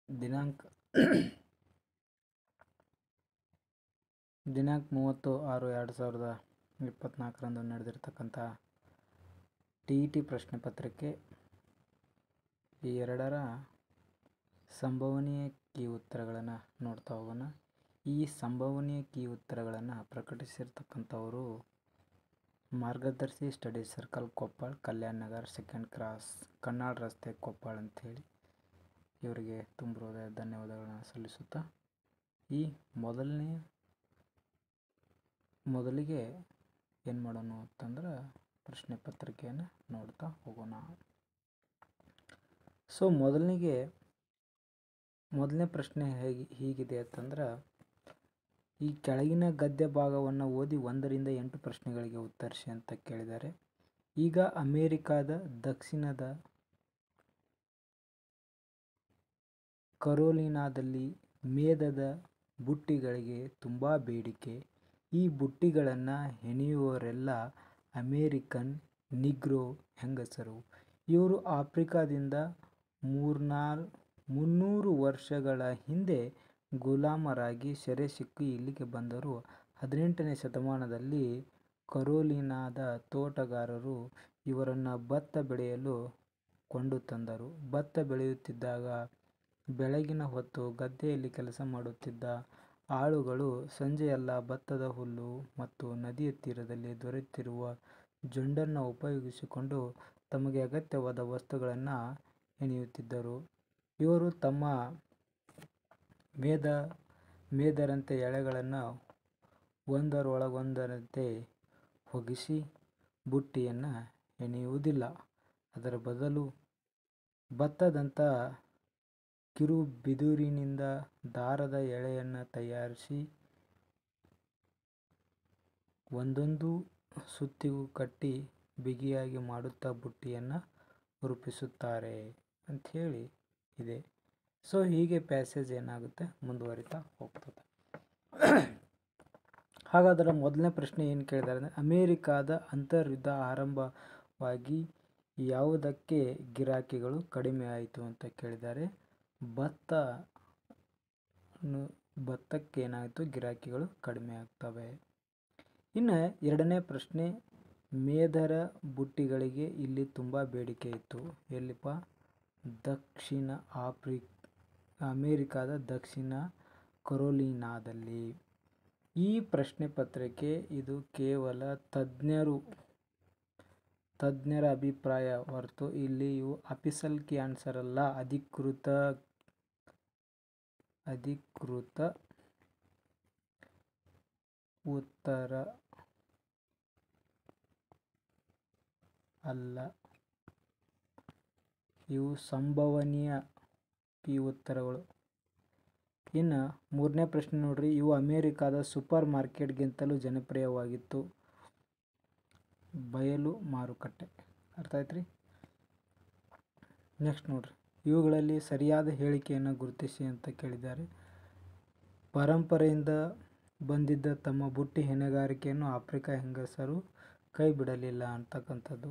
ದಿನಾಂಕ ದಿನಾಂಕ 30/6/2024 ನಡೆದಿರ್ತಕ್ಕಂಥ TET ಪ್ರಶ್ನೆ ಪತ್ರಿಕೆ ಈ ಎರಡರ ಸಂಭವನೀಯ ಕೀ ಉತ್ತರಗಳನ್ನು ನೋಡ್ತಾ ಹೋಗೋಣ. ಈ ಸಂಭವನೀಯ ಕೀ ಉತ್ತರಗಳನ್ನು ಪ್ರಕಟಿಸಿರ್ತಕ್ಕಂಥವರು ಮಾರ್ಗದರ್ಶಿ study circle Koppal, Kalyan Nagar, second cross, Kannala ರಸ್ತೆ, ಕೊಪ್ಪಳ ಅಂಥೇಳಿ ಇವರಿಗೆ ತುಂಬ ಹೃದಯ ಧನ್ಯವಾದಗಳನ್ನು ಸಲ್ಲಿಸುತ್ತಾ ಈ ಮೊದಲಿಗೆ ಏನು ಮಾಡೋಣ ಅಂತಂದ್ರೆ ಪ್ರಶ್ನೆ ಪತ್ರಿಕೆಯನ್ನು ನೋಡ್ತಾ ಹೋಗೋಣ. ಸೊ ಮೊದಲನೇ ಪ್ರಶ್ನೆ ಹೀಗಿದೆ ಅಂತಂದ್ರೆ, ಈ ಕೆಳಗಿನ ಗದ್ಯ ಭಾಗವನ್ನು ಓದಿ 1 ರಿಂದ 8 ಪ್ರಶ್ನೆಗಳಿಗೆ ಉತ್ತರಿಸಿ ಅಂತ ಕೇಳಿದ್ದಾರೆ. ಈಗ ಅಮೇರಿಕಾದ ದಕ್ಷಿಣದ ಕರೋಲಿನಾದಲ್ಲಿ ಮೇದದ ಬುಟ್ಟಿಗಳಿಗೆ ತುಂಬ ಬೇಡಿಕೆ. ಈ ಬುಟ್ಟಿಗಳನ್ನು ಹೆಣೆಯುವವರೆಲ್ಲ ಅಮೇರಿಕನ್ ನಿಗ್ರೋ ಹೆಂಗಸರು. ಇವರು ಆಫ್ರಿಕಾದಿಂದ 300 ವರ್ಷಗಳ ಹಿಂದೆ ಗುಲಾಮರಾಗಿ ಸೆರೆ ಸಿಕ್ಕಿ ಇಲ್ಲಿಗೆ ಬಂದರು. 18ನೇ ಶತಮಾನದಲ್ಲಿ ಕರೋಲಿನಾದ ತೋಟಗಾರರು ಇವರನ್ನು ಭತ್ತ ಬೆಳೆಯಲು ಕೊಂಡು ತಂದರು. ಭತ್ತ ಬೆಳೆಯುತ್ತಿದ್ದಾಗ ಬೆಳಗಿನ ಹೊತ್ತು ಗದ್ದೆಯಲ್ಲಿ ಕೆಲಸ ಮಾಡುತ್ತಿದ್ದ ಆಳುಗಳು ಸಂಜೆಯೆಲ್ಲ ಭತ್ತದ ಹುಲ್ಲು ಮತ್ತು ನದಿಯ ತೀರದಲ್ಲಿ ದೊರೆತಿರುವ ಜೊಂಡನ್ನು ಉಪಯೋಗಿಸಿಕೊಂಡು ತಮಗೆ ಅಗತ್ಯವಾದ ವಸ್ತುಗಳನ್ನು ಹೆಣೆಯುತ್ತಿದ್ದರು. ಇವರು ತಮ್ಮ ಮೇದರಂತೆ ಎಳೆಗಳನ್ನು ಒಂದರೊಳಗೊಂದರಂತೆ ಹೊಗಿಸಿ ಬುಟ್ಟಿಯನ್ನು ಹೆಣೆಯುವುದಿಲ್ಲ. ಅದರ ಬದಲು ಭತ್ತದಂಥ ಕಿರುಬಿದಿರಿನಿಂದ ದಾರದ ಎಳೆಯನ್ನು ತಯಾರಿಸಿ ಒಂದೊಂದು ಸುತ್ತಿಗೂ ಕಟ್ಟಿ ಬಿಗಿಯಾಗಿ ಮಾಡುತ್ತಾ ಬುಟ್ಟಿಯನ್ನು ರೂಪಿಸುತ್ತಾರೆ ಅಂಥೇಳಿ ಇದೆ. ಸೊ ಹೀಗೆ ಪ್ಯಾಸೇಜ್ ಏನಾಗುತ್ತೆ ಮುಂದುವರಿತಾ ಹೋಗ್ತದೆ. ಹಾಗಾದರೆ ಮೊದಲನೇ ಪ್ರಶ್ನೆ ಏನು ಕೇಳಿದ್ದಾರೆ ಅಂದರೆ, ಅಮೇರಿಕಾದ ಅಂತರ್ಯುದ್ಧ ಆರಂಭವಾಗಿ ಯಾವುದಕ್ಕೆ ಗಿರಾಕಿಗಳು ಕಡಿಮೆ ಆಯಿತು ಅಂತ ಕೇಳಿದ್ದಾರೆ. ಭತ್ತಕ್ಕೆ ಏನಾಯಿತು, ಗಿರಾಕಿಗಳು ಕಡಿಮೆ ಆಗ್ತವೆ. ಇನ್ನು ಎರಡನೇ ಪ್ರಶ್ನೆ, ಮೇದರ ಬುಟ್ಟಿಗಳಿಗೆ ಇಲ್ಲಿ ತುಂಬ ಬೇಡಿಕೆ ಇತ್ತು. ಎಲ್ಲಿಪ್ಪ? ಅಮೇರಿಕಾದ ದಕ್ಷಿಣ ಕರೋಲಿನಾದಲ್ಲಿ. ಈ ಪ್ರಶ್ನೆ ಪತ್ರಿಕೆ ಇದು ಕೇವಲ ತಜ್ಞರ ಅಭಿಪ್ರಾಯ ಹೊರತು ಇಲ್ಲಿ ಇವು ಅಫಿಷಿಯಲ್ ಕೀ ಆನ್ಸರ್ ಅಲ್ಲ, ಅಧಿಕೃತ ಉತ್ತರ ಅಲ್ಲ. ಇವು ಸಂಭವನೀಯ ಕೀ ಉತ್ತರಗಳು. ಇನ್ನು ಮೂರನೇ ಪ್ರಶ್ನೆ ನೋಡ್ರಿ, ಇವು ಅಮೇರಿಕಾದ ಸೂಪರ್ ಮಾರ್ಕೆಟ್ಗಿಂತಲೂ ಜನಪ್ರಿಯವಾಗಿತ್ತು. ಬಯಲು ಮಾರುಕಟ್ಟೆ. ಅರ್ಥ ಆಯ್ತ್ರಿ? ನೆಕ್ಸ್ಟ್ ನೋಡ್ರಿ, ಇವುಗಳಲ್ಲಿ ಸರಿಯಾದ ಹೇಳಿಕೆಯನ್ನು ಗುರುತಿಸಿ ಅಂತ ಕೇಳಿದ್ದಾರೆ. ಪರಂಪರೆಯಿಂದ ಬಂದಿದ್ದ ತಮ್ಮ ಬುಟ್ಟಿ ಹೆಣೆಗಾರಿಕೆಯನ್ನು ಆಫ್ರಿಕಾ ಹೆಂಗಸರು ಕೈ ಬಿಡಲಿಲ್ಲ ಅಂತಕ್ಕಂಥದ್ದು.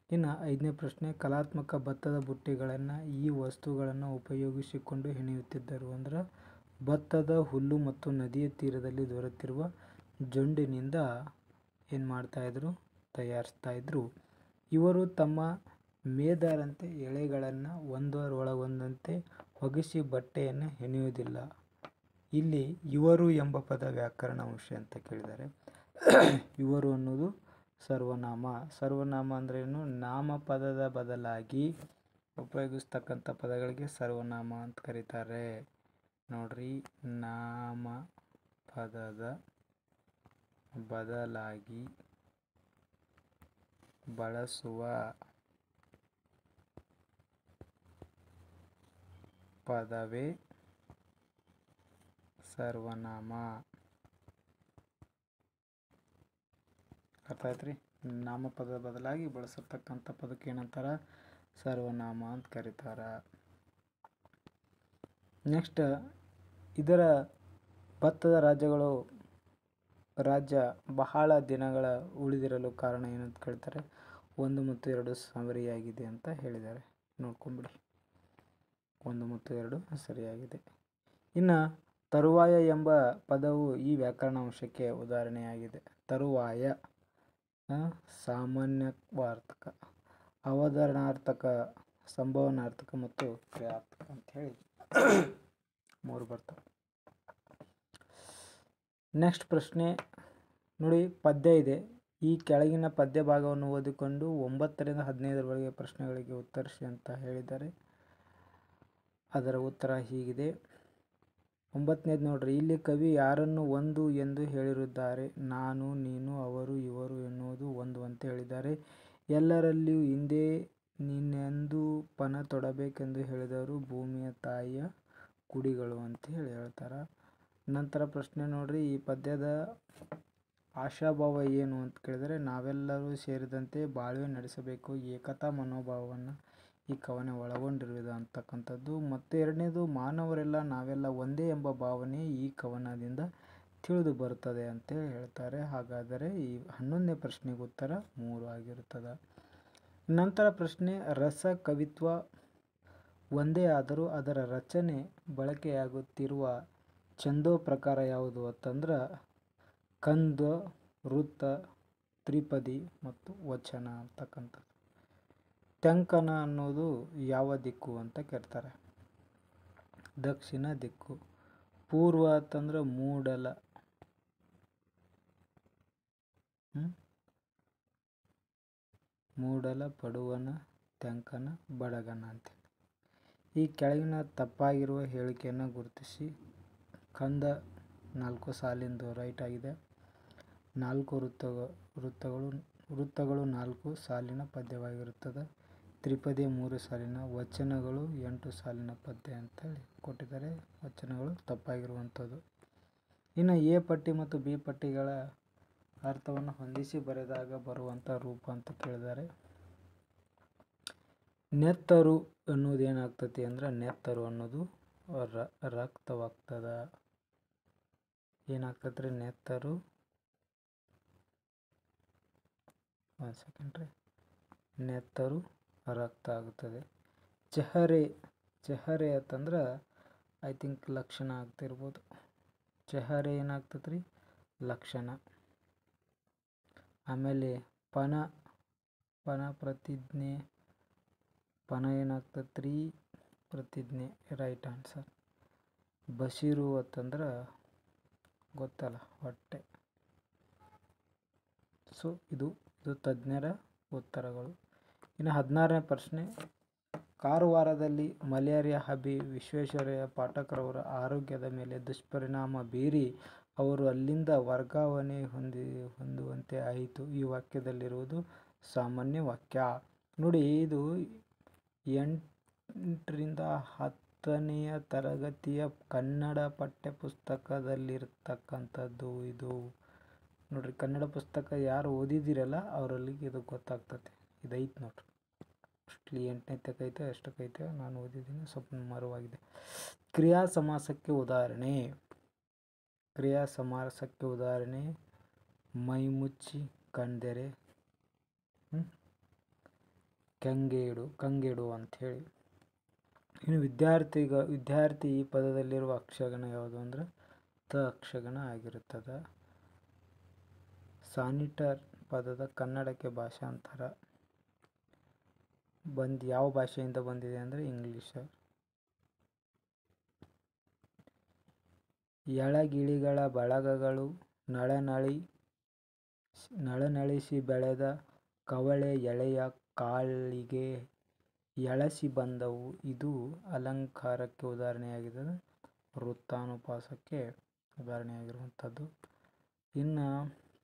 ಇನ್ನು 5ನೇ ಪ್ರಶ್ನೆ, ಕಲಾತ್ಮಕ ಭತ್ತದ ಬುಟ್ಟಿಗಳನ್ನು ಈ ವಸ್ತುಗಳನ್ನು ಉಪಯೋಗಿಸಿಕೊಂಡು ಹೆಣೆಯುತ್ತಿದ್ದರು. ಅಂದ್ರೆ ಭತ್ತದ ಹುಲ್ಲು ಮತ್ತು ನದಿಯ ತೀರದಲ್ಲಿ ದೊರೆತಿರುವ ಜೊಂಡಿನಿಂದ ಏನು ಮಾಡ್ತಾಯಿದ್ರು, ತಯಾರಿಸ್ತಾ ಇದ್ರು. ಇವರು ತಮ್ಮ ಮೇದರಂತೆ ಎಳೆಗಳನ್ನು ಒಂದರೊಳಗೊಂದಂತೆ ಹೊಗಿಸಿ ಬಟ್ಟೆಯನ್ನು ಹೆಣೆಯುವುದಿಲ್ಲ. ಇಲ್ಲಿ ಇವರು ಎಂಬ ಪದ ವ್ಯಾಕರಣ ಅಂಶ ಅಂತ ಕೇಳಿದ್ದಾರೆ. ಇವರು ಅನ್ನೋದು ಸರ್ವನಾಮ. ಸರ್ವನಾಮ ಅಂದ್ರೇನು? ನಾಮಪದದ ಬದಲಾಗಿ ಉಪಯೋಗಿಸ್ತಕ್ಕಂಥ ಪದಗಳಿಗೆ ಸರ್ವನಾಮ ಅಂತ ಕರೀತಾರೆ. ನೋಡ್ರಿ, ನಾಮಪದದ ಬದಲಾಗಿ ಬಳಸುವ ಪದವೇ ಸರ್ವನಾಮ. ಅರ್ಥ ಆಯ್ತ್ರಿ? ನಾಮಪದದ ಬದಲಾಗಿ ಬಳಸತಕ್ಕಂಥ ಪದಕ್ಕೆ ಏನಂತಾರ? ಸರ್ವನಾಮ ಅಂತ ಕರೀತಾರ. ನೆಕ್ಸ್ಟ್, ಇದರ ಭತ್ತದ ರಾಜ್ಯ ಬಹಳ ದಿನಗಳ ಉಳಿದಿರಲು ಕಾರಣ ಏನಂತ ಕೇಳ್ತಾರೆ. 1 ಮತ್ತು 2 ಸಮರಿಯಾಗಿದೆ ಅಂತ ಹೇಳಿದ್ದಾರೆ. ನೋಡ್ಕೊಂಬಿಡಿ. 1 ಮತ್ತು 2 ಸರಿಯಾಗಿದೆ. ಇನ್ನು ತರುವಾಯ ಎಂಬ ಪದವು ಈ ವ್ಯಾಕರಣಾಂಶಕ್ಕೆ ಉದಾಹರಣೆಯಾಗಿದೆ. ತರುವಾಯ ಸಾಮಾನ್ಯವಾರ್ಥಕ, ಅವಧಾರಣಾರ್ಥಕ, ಸಂಭವನಾರ್ಥಕ ಮತ್ತು ಕ್ರಿಯಾರ್ಥಕ ಅಂತ ಹೇಳಿ 3 ಬರ್ತವೆ. ನೆಕ್ಸ್ಟ್ ಪ್ರಶ್ನೆ ನೋಡಿ, ಪದ್ಯ ಇದೆ. ಈ ಕೆಳಗಿನ ಪದ್ಯ ಭಾಗವನ್ನು ಓದಿಕೊಂಡು 9ರಿಂದ 15ರವರೆಗೆ ಪ್ರಶ್ನೆಗಳಿಗೆ ಉತ್ತರಿಸಿ ಅಂತ ಹೇಳಿದ್ದಾರೆ. ಅದರ ಉತ್ತರ ಹೀಗಿದೆ. 9ನೇದು ನೋಡ್ರಿ, ಇಲ್ಲಿ ಕವಿ ಯಾರನ್ನು ಒಂದು ಎಂದು ಹೇಳಿರುತ್ತಾರೆ. ನಾನು, ನೀನು, ಅವರು, ಇವರು ಎನ್ನುವುದು ಒಂದು ಅಂತ ಹೇಳಿದ್ದಾರೆ. ಎಲ್ಲರಲ್ಲಿಯೂ ಹಿಂದೆ ನೀನೆಂದು ಪಣ ತೊಡಬೇಕೆಂದು ಹೇಳಿದವರು ಭೂಮಿಯ ತಾಯಿಯ ಕುಡಿಗಳು ಅಂತ ಹೇಳ್ತಾರೆ. ನಂತರ ಪ್ರಶ್ನೆ ನೋಡ್ರಿ, ಈ ಪದ್ಯದ ಆಶಾಭಾವ ಏನು ಅಂತ ಕೇಳಿದರೆ, ನಾವೆಲ್ಲರೂ ಸೇರಿದಂತೆ ಬಾಳ್ವೆ ನಡೆಸಬೇಕು, ಏಕತಾ ಮನೋಭಾವವನ್ನು ಈ ಕವನ ಒಳಗೊಂಡಿರುವುದು ಅಂತಕ್ಕಂಥದ್ದು. ಮತ್ತು 2ನೇದು, ಮಾನವರೆಲ್ಲ ನಾವೆಲ್ಲ ಒಂದೇ ಎಂಬ ಭಾವನೆ ಈ ಕವನದಿಂದ ತಿಳಿದು ಬರುತ್ತದೆ ಅಂತ ಹೇಳ್ತಾರೆ. ಹಾಗಾದರೆ ಈ 11ನೇ ಪ್ರಶ್ನೆಗೆ ಉತ್ತರ 3 ಆಗಿರುತ್ತದೆ. ನಂತರ ಪ್ರಶ್ನೆ, ರಸ ಕವಿತ್ವ ಒಂದೇ ಆದರೂ ಅದರ ರಚನೆ ಬಳಕೆಯಾಗುತ್ತಿರುವ ಛಂದೋ ಪ್ರಕಾರ ಯಾವುದು ಅಂತಂದ್ರೆ ಕಂದ, ವೃತ್ತ, ತ್ರಿಪದಿ ಮತ್ತು ವಚನ ಅಂತಕ್ಕಂಥದ್ದು. ತ್ಯಂಕನ ಅನ್ನೋದು ಯಾವ ದಿಕ್ಕು ಅಂತ ಕೇಳ್ತಾರೆ? ದಕ್ಷಿಣ ದಿಕ್ಕು. ಪೂರ್ವ ಅಂತಂದ್ರೆ ಮೂಡಲ. ಮೂಡಲ, ಪಡುವನ, ತ್ಯಂಕನ, ಬಡಗನ ಅಂತೇಳಿ. ಈ ಕೆಳಗಿನ ತಪ್ಪಾಗಿರುವ ಹೇಳಿಕೆಯನ್ನು ಗುರುತಿಸಿ. ಕಂದ 4 ಸಾಲಿಂದು ರೈಟ್ ಆಗಿದೆ. 4 ವೃತ್ತಗಳು 4 ಸಾಲಿನ ಪದ್ಯವಾಗಿರುತ್ತದೆ. ತ್ರಿಪದಿ 3 ಸಾಲಿನ, ವಚನಗಳು 8 ಸಾಲಿನ ಪದ್ಯ ಅಂತೇಳಿ ಕೊಟ್ಟಿದ್ದಾರೆ. ವಚನಗಳು ತಪ್ಪಾಗಿರುವಂಥದ್ದು. ಇನ್ನು ಎ ಪಟ್ಟಿ ಮತ್ತು ಬಿ ಪಟ್ಟಿಗಳ ಅರ್ಥವನ್ನು ಹೊಂದಿಸಿ ಬರೆದಾಗ ಬರುವಂಥ ರೂಪ ಅಂತ ಕೇಳಿದ್ದಾರೆ. ನೆತ್ತರು ಅನ್ನೋದು ಏನಾಗ್ತತಿ ಅಂದ್ರೆ, ನೆತ್ತರು ಅನ್ನೋದು ರಕ್ತವಾಗ್ತದ. ಏನಾಗ್ತದ್ರಿ? ನೆತ್ತರು, 1 ಸೆಕೆಂಡ್ ರೀ, ನೆತ್ತರು ರಕ್ತ ಆಗುತ್ತದೆ. ಚಹರೆ ಅಂತಂದ್ರೆ ಐ ಥಿಂಕ್ ಲಕ್ಷಣ ಆಗ್ತಿರ್ಬೋದು. ಚಹರೆ ಏನಾಗ್ತದ್ರಿ? ಲಕ್ಷಣ. ಆಮೇಲೆ ಪನ ಪ್ರತಿಜ್ಞೆ. ಪನ ಏನಾಗ್ತದ್ರಿ? ಪ್ರತಿಜ್ಞೆ. Right answer. ಬಸಿರು ಅಂತಂದ್ರೆ ಗೊತ್ತಲ್ಲ, ಹೊಟ್ಟೆ. ಸೊ ಇದು ತಜ್ಞರ ಉತ್ತರಗಳು. ಇನ್ನು 16ನೇ ಪ್ರಶ್ನೆ, ಕಾರವಾರದಲ್ಲಿ ಮಲೇರಿಯಾ ಹಬ್ಬಿ ವಿಶ್ವೇಶ್ವರಯ್ಯ ಪಾಠಕ್ರವರ ಆರೋಗ್ಯದ ಮೇಲೆ ದುಷ್ಪರಿಣಾಮ ಬೀರಿ ಅವರು ಅಲ್ಲಿಂದ ವರ್ಗಾವಣೆ ಹೊಂದುವಂತೆ ಆಯಿತು. ಈ ವಾಕ್ಯದಲ್ಲಿರುವುದು ಸಾಮಾನ್ಯ ವಾಕ್ಯ. ನೋಡಿ, ಇದು 8ರಿಂದ 10ನೆಯ ತರಗತಿಯ ಕನ್ನಡ ಪಠ್ಯಪುಸ್ತಕದಲ್ಲಿರ್ತಕ್ಕಂಥದ್ದು ಇದು. ನೋಡ್ರಿ, ಕನ್ನಡ ಪುಸ್ತಕ ಯಾರು ಓದಿದಿರಲ್ಲ ಅವರಲ್ಲಿಗೆ ಇದು ಗೊತ್ತಾಗ್ತದೆ. ಇದೈತೆ ನೋಡ್ರಿ, ಮೋಸ್ಟ್ಲಿ 8ನೇ ತಕ್ಕೈತೆ ಎಷ್ಟಕ್ಕೈತೆ, ನಾನು ಓದಿದ್ದೀನಿ, ಸ್ವಲ್ಪ ಮರುವಾಗಿದೆ. ಕ್ರಿಯಾ ಸಮಾಸಕ್ಕೆ ಉದಾಹರಣೆ. ಕ್ರಿಯಾ ಸಮಾಸಕ್ಕೆ ಉದಾಹರಣೆ ಮೈಮುಚ್ಚಿ ಕಣ್ದೆರೆ, ಕಂಗೆಡು ಅಂಥೇಳಿ. ಇನ್ನು ವಿದ್ಯಾರ್ಥಿ ಈ ಪದದಲ್ಲಿರುವ ಅಕ್ಷರಗಣ ಯಾವುದು ಅಂದ್ರೆ ತ ಅಕ್ಷರಗಣ ಆಗಿರುತ್ತದೆ. ಸಾನಿಟರ್ ಪದದ ಕನ್ನಡಕ್ಕೆ ಭಾಷಾಂತರ ಯಾವ ಭಾಷೆಯಿಂದ ಬಂದಿದೆ ಅಂದರೆ ಇಂಗ್ಲಿಷ್. ಎಳಗಿಳಿಗಳ ಬಳಗಗಳು ನಳನಳಿಸಿ ಬೆಳೆದ ಕವಳೆ ಎಳೆಯ ಕಾಳಿಗೆ ಎಳಸಿ ಬಂದವು. ಇದು ಅಲಂಕಾರಕ್ಕೆ ಉದಾಹರಣೆಯಾಗಿದೆ. ವೃತ್ತಾನುಪಾಸಕ್ಕೆ ಉದಾಹರಣೆಯಾಗಿರುವಂಥದ್ದು. ಇನ್ನು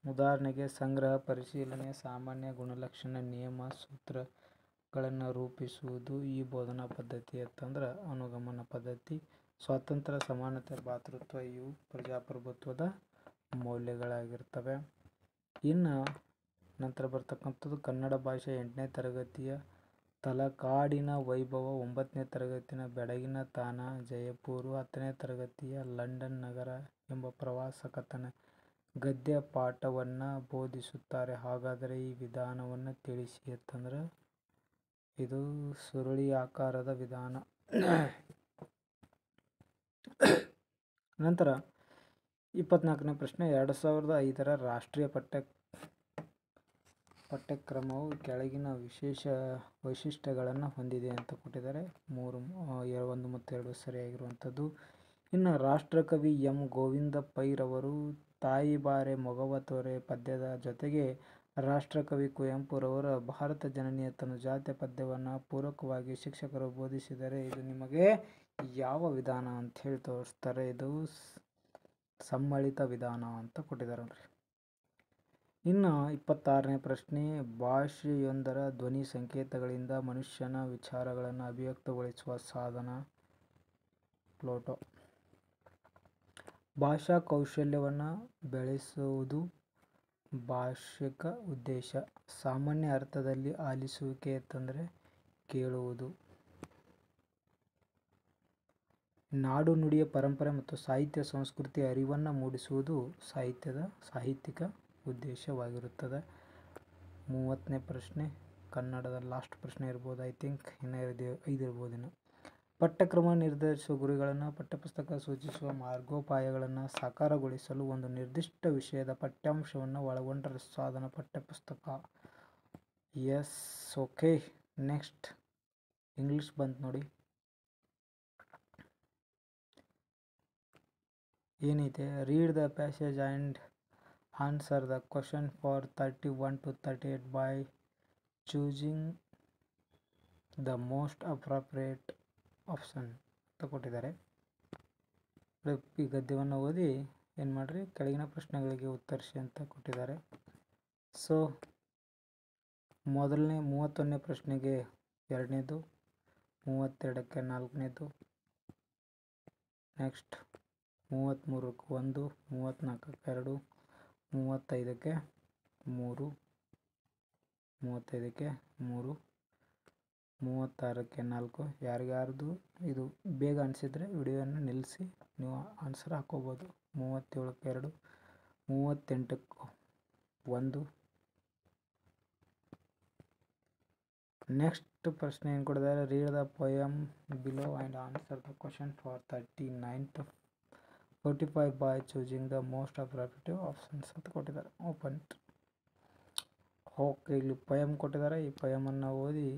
ಉದಾಹರಣೆಗೆ ಸಂಗ್ರಹ, ಪರಿಶೀಲನೆ, ಸಾಮಾನ್ಯ ಗುಣಲಕ್ಷಣ, ನಿಯಮ, ಸೂತ್ರಗಳನ್ನು ರೂಪಿಸುವುದು ಈ ಬೋಧನಾ ಪದ್ಧತಿ ಅಂತಂದ್ರೆ ಅನುಗಮನ ಪದ್ಧತಿ. ಸ್ವಾತಂತ್ರ್ಯ, ಸಮಾನತೆ, ಭ್ರಾತೃತ್ವ ಇವು ಪ್ರಜಾಪ್ರಭುತ್ವದ ಮೌಲ್ಯಗಳಾಗಿರ್ತವೆ. ಇನ್ನು ನಂತರ ಬರ್ತಕ್ಕಂಥದ್ದು ಕನ್ನಡ ಭಾಷೆ 8ನೇ ತರಗತಿಯ ತಲಕಾಡಿನ ವೈಭವ, 9ನೇ ತರಗತಿಯ ಬೆಡಗಿನ ತಾಣ ಜಯಪುರ, 10ನೇ ತರಗತಿಯ ಲಂಡನ್ ನಗರ ಎಂಬ ಪ್ರವಾಸ ಕಥನ ಗದ್ಯ ಪಾಠವನ್ನು ಬೋಧಿಸುತ್ತಾರೆ. ಹಾಗಾದರೆ ಈ ವಿಧಾನವನ್ನು ತಿಳಿಸಿ ಅಂತಂದ್ರೆ ಇದು ಸುರುಳಿ ಆಕಾರದ ವಿಧಾನ. ನಂತರ 24ನೇ ಪ್ರಶ್ನೆ, 2005ರ ರಾಷ್ಟ್ರೀಯ ಪಠ್ಯಕ್ರಮವು ಕೆಳಗಿನ ವಿಶೇಷ ವೈಶಿಷ್ಟ್ಯಗಳನ್ನು ಹೊಂದಿದೆ ಅಂತ ಕೊಟ್ಟಿದ್ದಾರೆ. 1 ಮತ್ತು 2 ಸರಿಯಾಗಿರುವಂಥದ್ದು. ಇನ್ನು ರಾಷ್ಟ್ರಕವಿ ಎಂ. ಗೋವಿಂದ ಪೈರವರು ತಾಯಿ ಬಾರೆ ಮೊಗವ ತೋರೆ ಪದ್ಯದ ಜೊತೆಗೆ ರಾಷ್ಟ್ರಕವಿ ಕುವೆಂಪುರವರ ಭಾರತ ಜನನಿಯ ತನುಜಾತೆ ಪದ್ಯವನ್ನು ಪೂರಕವಾಗಿ ಶಿಕ್ಷಕರು ಬೋಧಿಸಿದರೆ ಇದು ನಿಮಗೆ ಯಾವ ವಿಧಾನ ಅಂತ ಹೇಳಿ ತೋರಿಸ್ತಾರೆ. ಇದು ಸಮ್ಮಿಳಿತ ವಿಧಾನ ಅಂತ ಕೊಟ್ಟಿದ್ದಾರೆ ನೋಡ್ರಿ. ಇನ್ನು 26ನೇ ಪ್ರಶ್ನೆ, ಭಾಷೆಯೊಂದರ ಧ್ವನಿ ಸಂಕೇತಗಳಿಂದ ಮನುಷ್ಯನ ವಿಚಾರಗಳನ್ನು ಅಭಿವ್ಯಕ್ತಗೊಳಿಸುವ ಸಾಧನ ಪ್ಲೋಟೋ. ಭಾಷಾ ಕೌಶಲ್ಯವನ್ನು ಬೆಳೆಸುವುದು ಭಾಷಿಕ ಉದ್ದೇಶ. ಸಾಮಾನ್ಯ ಅರ್ಥದಲ್ಲಿ ಆಲಿಸುವಿಕೆ ಅಂತಂದರೆ ಕೇಳುವುದು. ನಾಡು ನುಡಿಯ ಪರಂಪರೆ ಮತ್ತು ಸಾಹಿತ್ಯ ಸಂಸ್ಕೃತಿಯ ಅರಿವನ್ನು ಮೂಡಿಸುವುದು ಸಾಹಿತ್ಯಿಕ ಉದ್ದೇಶವಾಗಿರುತ್ತದೆ. 30ನೇ ಪ್ರಶ್ನೆ, ಕನ್ನಡದ ಲಾಸ್ಟ್ ಪ್ರಶ್ನೆ ಇರ್ಬೋದು. ಐ ಥಿಂಕ್ ಇನ್ನೂ 5 ಇರ್ಬೋದು. ಇನ್ನು ಪಠ್ಯಕ್ರಮ ನಿರ್ಧರಿಸುವ ಗುರಿಗಳನ್ನು, ಪಠ್ಯಪುಸ್ತಕ ಸೂಚಿಸುವ ಮಾರ್ಗೋಪಾಯಗಳನ್ನು ಸಾಕಾರಗೊಳಿಸಲು ಒಂದು ನಿರ್ದಿಷ್ಟ ವಿಷಯದ ಪಠ್ಯಾಂಶವನ್ನು ಒಳಗೊಂಡರೆ ಸಾಧನ ಪಠ್ಯಪುಸ್ತಕ. S, okay. ನೆಕ್ಸ್ಟ್ ಇಂಗ್ಲೀಷ್ ಬಂತು ನೋಡಿ. ಏನೈತೆ, read the passage and answer the question for 31 to 38 by choosing the most appropriate option ಅಂತ ಕೊಟ್ಟಿದ್ದಾರೆ. ಈ ಗದ್ಯವನ್ನು ಓದಿ ಏನು ಮಾಡಿರಿ, ಕೆಳಗಿನ ಪ್ರಶ್ನೆಗಳಿಗೆ ಉತ್ತರಿಸಿ ಅಂತ ಕೊಟ್ಟಿದ್ದಾರೆ. ಸೊ ಮೊದಲನೇ 31ನೇ ಪ್ರಶ್ನೆಗೆ 2ನೇದು, 32ಕ್ಕೆ 4ನೇದು, ನೆಕ್ಸ್ಟ್ 33ಕ್ಕೆ 1, 34ಕ್ಕೆ 2, 35ಕ್ಕೆ 3, 36ಕ್ಕೆ 4. ಯಾರಿಗಾರ್ದು ಇದು ಬೇಗ ಅನಿಸಿದರೆ ವಿಡಿಯೋವನ್ನು ನಿಲ್ಲಿಸಿ ನೀವು ಆನ್ಸರ್ ಹಾಕೋಬೋದು. 37ಕ್ಕೆ 2, 38ಕ್ಕೆ 1. ನೆಕ್ಸ್ಟ್ ಪ್ರಶ್ನೆ ಏನು ಕೊಟ್ಟಿದ್ದಾರೆ, read the poem below and answer the question for 39 to 45 by choosing the most appropriative options ಅಂತ ಕೊಟ್ಟಿದ್ದಾರೆ. Open it. ಓಕೆ, ಇಲ್ಲಿ ಪೋಯಮ್ ಕೊಟ್ಟಿದ್ದಾರೆ. ಈ ಪೋಯಮನ್ನು ಓದಿ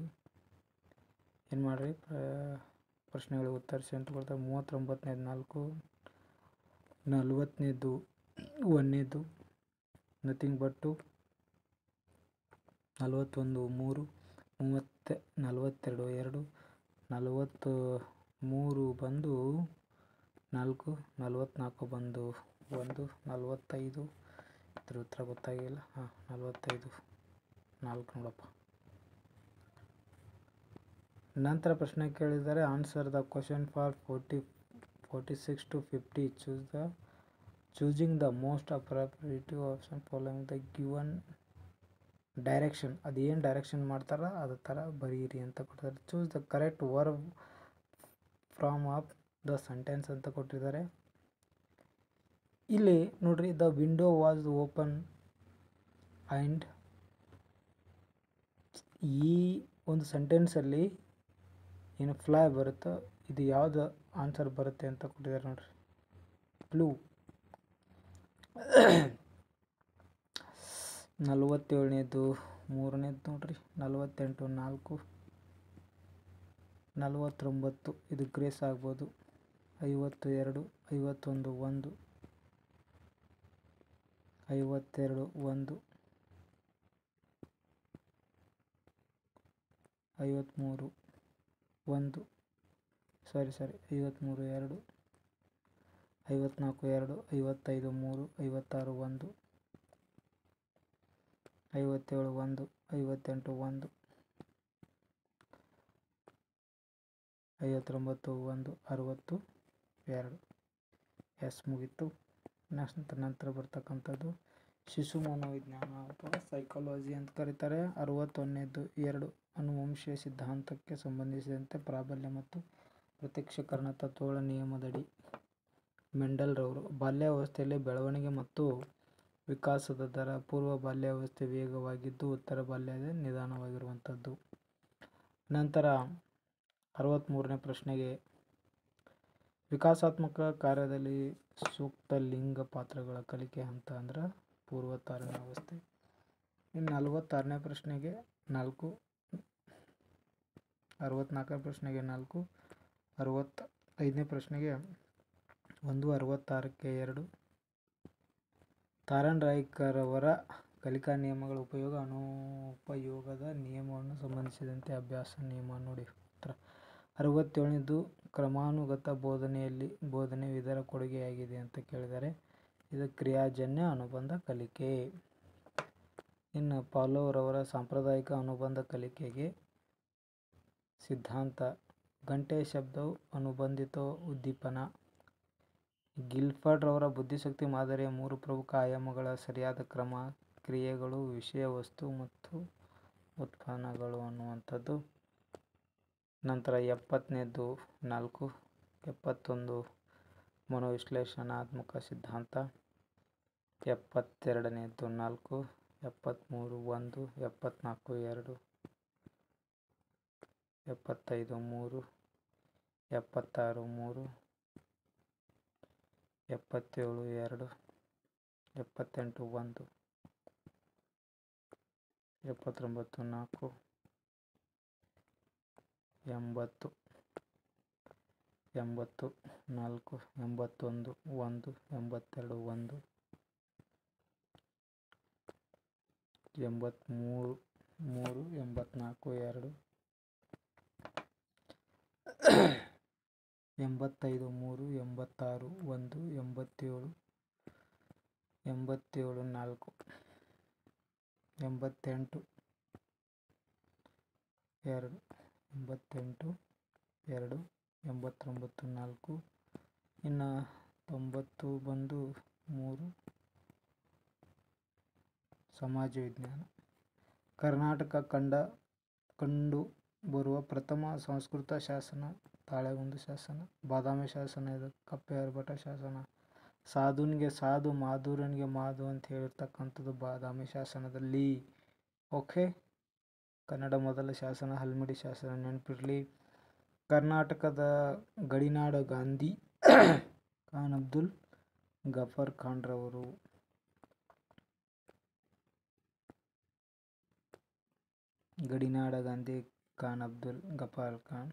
ಏನು ಮಾಡಿರಿ, ಪ್ರಶ್ನೆಗಳಿಗೆ ಉತ್ತರಿಸಿ ಅಂತ ಕೊಡ್ತಾರೆ. 39ನೇದು 4, 40ನೇದು 1ನೇದು ನಥಿಂಗ್ ಬಟ್ 2, 41 3, 42 2, 43 ಬಂದು 4, 44 ಬಂದು 1, 45 ಇದ್ರ ಉತ್ತರ ಗೊತ್ತಾಗಿಲ್ಲ. 45 4 ನೋಡಪ್ಪ. ನಂತರ ಪ್ರಶ್ನೆ ಕೇಳಿದರೆ answer the question for 46 to 50 choosing the most appropriative option following the given direction. ಅದೇನು ಡೈರೆಕ್ಷನ್ ಮಾಡ್ತಾರ ಅದ ಥರ ಬರೀರಿ ಅಂತ ಕೊಟ್ಟಿದ್ದಾರೆ. Choose the correct verb from of the sentence ಅಂತ ಕೊಟ್ಟಿದ್ದಾರೆ. ಇಲ್ಲಿ ನೋಡ್ರಿ, the window was open and ಈ ಒಂದು ಸೆಂಟೆನ್ಸಲ್ಲಿ ಏನು ಫ್ಲೈ ಬರುತ್ತೋ ಇದು ಯಾವುದು ಆನ್ಸರ್ ಬರುತ್ತೆ ಅಂತ ಕೊಟ್ಟಿದ್ದಾರೆ ನೋಡ್ರಿ. ಬ್ಲೂ. 47ನೇದು 3ನೇದು ನೋಡ್ರಿ. 48 4, 49 ಇದು ಗ್ರೇಸ್ ಆಗ್ಬೋದು. 52, 51 1, 52 1, 53 1, 53 2, 54 2, 55 3, 56 1, 57 1, 58 1, 59 1, 60 2. ಎಸ್, ಮುಗೀತು. ನಂತರ ಬರ್ತಕ್ಕಂಥದ್ದು ಶಿಶು ಮನೋವಿಜ್ಞಾನ ಅಥವಾ ಸೈಕಾಲಜಿ ಅಂತ ಕರೀತಾರೆ. 61ನೇದು 2, ಅನುವಂಶೀಯ ಸಿದ್ಧಾಂತಕ್ಕೆ ಸಂಬಂಧಿಸಿದಂತೆ ಪ್ರಾಬಲ್ಯ ಮತ್ತು ಪ್ರತ್ಯಕ್ಷಕರಣ ತತ್ವಗಳ ನಿಯಮದಡಿ ಮೆಂಡೆಲ್ ರವರು. ಬಾಲ್ಯಾವಸ್ಥೆಯಲ್ಲಿ ಬೆಳವಣಿಗೆ ಮತ್ತು ವಿಕಾಸದ ದರ. ಪೂರ್ವ ಬಾಲ್ಯಾವಸ್ಥೆ ವೇಗವಾಗಿದ್ದು ಉತ್ತರ ಬಾಲ್ಯದ ನಿಧಾನವಾಗಿರುವಂಥದ್ದು. ನಂತರ 63ನೇ ಪ್ರಶ್ನೆಗೆ ವಿಕಾಸಾತ್ಮಕ ಕಾರ್ಯದಲ್ಲಿ ಸೂಕ್ತ ಲಿಂಗ ಪಾತ್ರಗಳ ಕಲಿಕೆ ಹಂತ ಅಂದ್ರೆ ಪೂರ್ವ ತಾರುಣ್ಯಾವಸ್ಥೆ. ಇನ್ನು 46ನೇ ಪ್ರಶ್ನೆಗೆ 4, 64ನೇ ಪ್ರಶ್ನೆಗೆ 4, 65ನೇ ಪ್ರಶ್ನೆಗೆ 1, 66ಕ್ಕೆ 2. ತಾರನ್ ರಾಯ್ಕರವರ ಕಲಿಕಾ ನಿಯಮಗಳ ಉಪಯೋಗ ಅನುಪಯೋಗದ ನಿಯಮವನ್ನು ಸಂಬಂಧಿಸಿದಂತೆ ಅಭ್ಯಾಸ ನಿಯಮ ನೋಡಿ. ಉತ್ತರ 67ನೇದು ಕ್ರಮಾನುಗತ ಬೋಧನೆಯು ಇದರ ಕೊಡುಗೆಯಾಗಿದೆ ಅಂತ ಕೇಳಿದ್ದಾರೆ. ಇದು ಕ್ರಿಯಾಜನ್ಯ ಅನುಬಂಧ ಕಲಿಕೆ. ಇನ್ನು ಪಾವ್ಲೋವ್ರವರ ಸಾಂಪ್ರದಾಯಿಕ ಅನುಬಂಧ ಕಲಿಕೆಗೆ ಸಿದ್ಧಾಂತ. ಗಂಟೆಯ ಶಬ್ದವು ಅನುಬಂಧಿತ ಉದ್ದೀಪನ. ಗಿಲ್ಫರ್ಡ್ ರವರ ಬುದ್ಧಿಶಕ್ತಿ ಮಾದರಿಯ 3 ಪ್ರಮುಖ ಆಯಾಮಗಳ ಸರಿಯಾದ ಕ್ರಮ, ಕ್ರಿಯೆಗಳು, ವಿಷಯ ವಸ್ತು ಮತ್ತು ಉತ್ಪನ್ನಗಳು ಅನ್ನುವಂಥದ್ದು. ನಂತರ 70ನೇದು 4, 71 ಮನೋವಿಶ್ಲೇಷಣಾತ್ಮಕ ಸಿದ್ಧಾಂತ, 72ನೇದು 4, 73 1, 74 2, 75 3, 76 3, 77 2, 78 1, 79 4, 80 80 4, 81 1, 82 1, 83 3, 84 2, 85 3, 86 1, 87 87 4, 88 2, 88 2, 89 4. ಇನ್ನು 90 ಬಂದು 3 ಸಮಾಜ ವಿಜ್ಞಾನ. ಕರ್ನಾಟಕ ಕಂಡು ಬರುವ ಪ್ರಥಮ ಸಂಸ್ಕೃತ ಶಾಸನ ತಾಳೆಗುಂದು ಶಾಸನ. ಬಾದಾಮಿ ಶಾಸನ ಇದು. ಕಪ್ಪೆ ಅರ್ಭಟ ಶಾಸನ. ಸಾಧುನ್ಗೆ ಸಾಧು, ಮಾಧುರ್ಯನ್ಗೆ ಮಾಧು ಅಂತ ಹೇಳಿರ್ತಕ್ಕಂಥದ್ದು ಬಾದಾಮಿ ಶಾಸನದಲ್ಲಿ. ಓಕೆ. ಕನ್ನಡ ಮೊದಲ ಶಾಸನ ಹಲ್ಮಿಡಿ ಶಾಸನ ನೆನಪಿರಲಿ. ಕರ್ನಾಟಕದ ಗಡಿನಾಡ ಗಾಂಧಿ ಖಾನ್ ಅಬ್ದುಲ್ ಗಫರ್ ಖಾನ್ ರವರು. ಗಡಿನಾಡ ಗಾಂಧಿ ಖಾನ್ ಅಬ್ದುಲ್ ಗಫಾರ್ ಖಾನ್.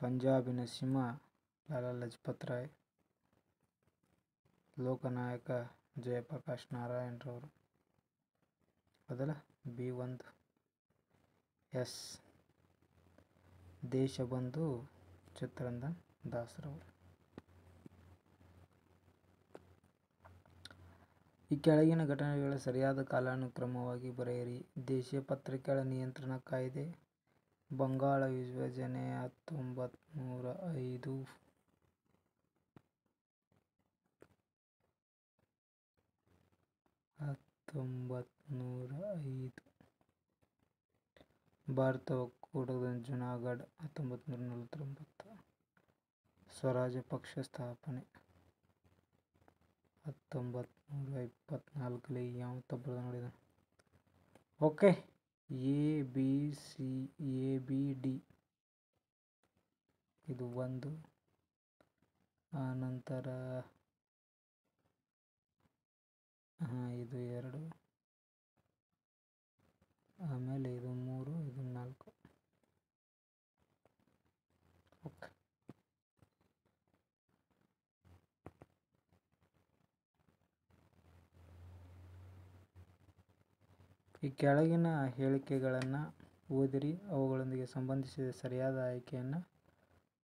ಪಂಜಾಬಿನ ಸಿಂಹ ಲಾಲಾ ಲಜಪತ್ ರಾಯ್. ಲೋಕನಾಯಕ ಜಯಪ್ರಕಾಶ್ ನಾರಾಯಣ್ ರವರು. ಹೌದಲ್ಲ. B1. ಎಸ್. ದೇಶಬಂಧು ಚಿತ್ತರಂಜನ್ ದಾಸ್ರವರು. ಈ ಕೆಳಗಿನ ಘಟನೆಗಳ ಸರಿಯಾದ ಕಾಲಾನುಕ್ರಮವಾಗಿ ಬರೆಯಿರಿ. ದೇಶೀಯ ಪತ್ರಿಕೆಗಳ ನಿಯಂತ್ರಣ ಕಾಯ್ದೆ, ಬಂಗಾಳ ವಿಭಜನೆ 1905, ಭಾರತ ಒಕ್ಕೂಟದ ಜುನಾಗಢ 1949, ಸ್ವರಾಜ ಪಕ್ಷ ಸ್ಥಾಪನೆ 1924. ಯಾವ ತಬ್ಬದ ನೋಡಿದ. ಓಕೆ. ABD ಇದು 1, ಆನಂತರ ಇದು 2, ಆಮೇಲೆ ಇದು 3, ಇದು 4. ಓಕೆ. ಈ ಕೆಳಗಿನ ಹೇಳಿಕೆಗಳನ್ನು ಓದಿರಿ, ಅವುಗಳೊಂದಿಗೆ ಸಂಬಂಧಿಸಿದ ಸರಿಯಾದ ಆಯ್ಕೆಯನ್ನು